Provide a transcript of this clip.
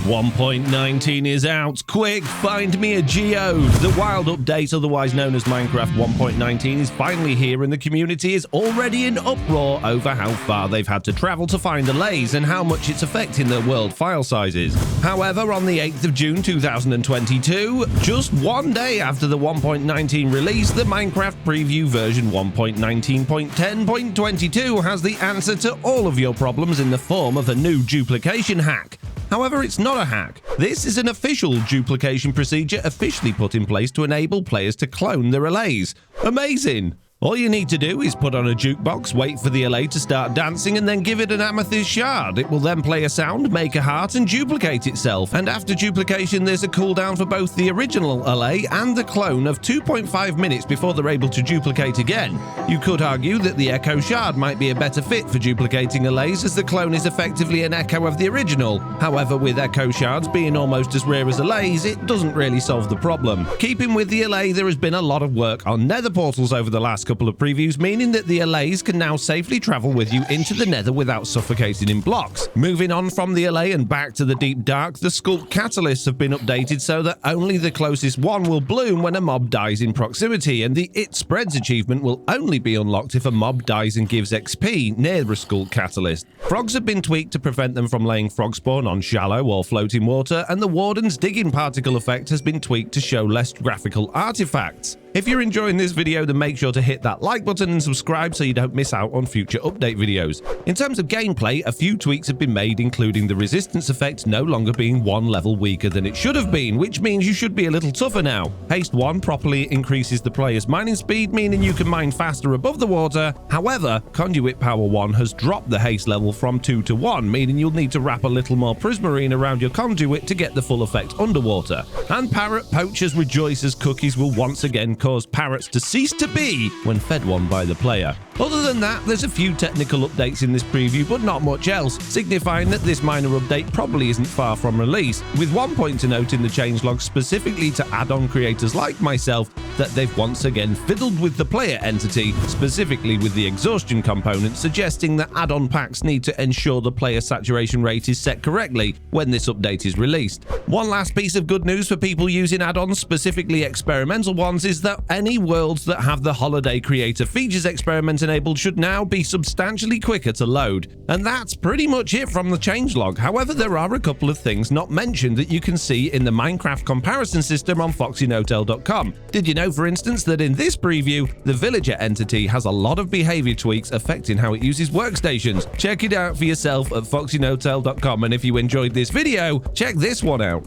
1.19 is out. Quick, find me a geode. The wild update, otherwise known as Minecraft 1.19, is finally here, and the community is already in uproar over how far they've had to travel to find Allays and how much it's affecting their world file sizes. However, on the 8th of June 2022, just one day after the 1.19 release, the Minecraft preview version 1.19.10.22 has the answer to all of your problems in the form of a new duplication hack. However, it's not a hack. This is an official duplication procedure officially put in place to enable players to clone their Allays. Amazing! All you need to do is put on a jukebox, wait for the Allay to start dancing, and then give it an Amethyst Shard. It will then play a sound, make a heart, and duplicate itself. And after duplication, there's a cooldown for both the original Allay and the clone of 2.5 minutes before they're able to duplicate again. You could argue that the Echo Shard might be a better fit for duplicating Allays, as the clone is effectively an echo of the original. However, with Echo Shards being almost as rare as Allays, it doesn't really solve the problem. Keeping with the Allay, there has been a lot of work on nether portals over the last couple of previews, meaning that the Allays can now safely travel with you into the nether without suffocating in blocks. Moving on from the Allay and back to the deep dark, the Sculpt catalysts have been updated so that only the closest one will bloom when a mob dies in proximity, and the It Spreads achievement will only be unlocked if a mob dies and gives XP near the Sculpt catalyst. Frogs have been tweaked to prevent them from laying frog spawn on shallow or floating water, and the Warden's digging particle effect has been tweaked to show less graphical artifacts. If you're enjoying this video, then make sure to hit that like button and subscribe so you don't miss out on future update videos. In terms of gameplay, a few tweaks have been made, including the resistance effect no longer being one level weaker than it should have been, which means you should be a little tougher now. Haste 1 properly increases the player's mining speed, meaning you can mine faster above the water. However, Conduit Power 1 has dropped the haste level from 2 to 1, meaning you'll need to wrap a little more prismarine around your conduit to get the full effect underwater. And Parrot Poachers Rejoice as cookies will once again cause parrots to cease to be when fed one by the player. Other than that, there's a few technical updates in this preview, but not much else, signifying that this minor update probably isn't far from release, with one point to note in the changelog specifically to add-on creators like myself that they've once again fiddled with the player entity, specifically with the exhaustion component, suggesting that add-on packs need to ensure the player saturation rate is set correctly when this update is released. One last piece of good news for people using add-ons, specifically experimental ones, is that any worlds that have the Holiday Creator Features experiment enabled should now be substantially quicker to load. And that's pretty much it from the changelog. However, there are a couple of things not mentioned that you can see in the Minecraft comparison system on FoxyNoTail.com. Did you know, for instance, that in this preview, the villager entity has a lot of behavior tweaks affecting how it uses workstations? Check it out for yourself at FoxyNoTail.com, and if you enjoyed this video, check this one out.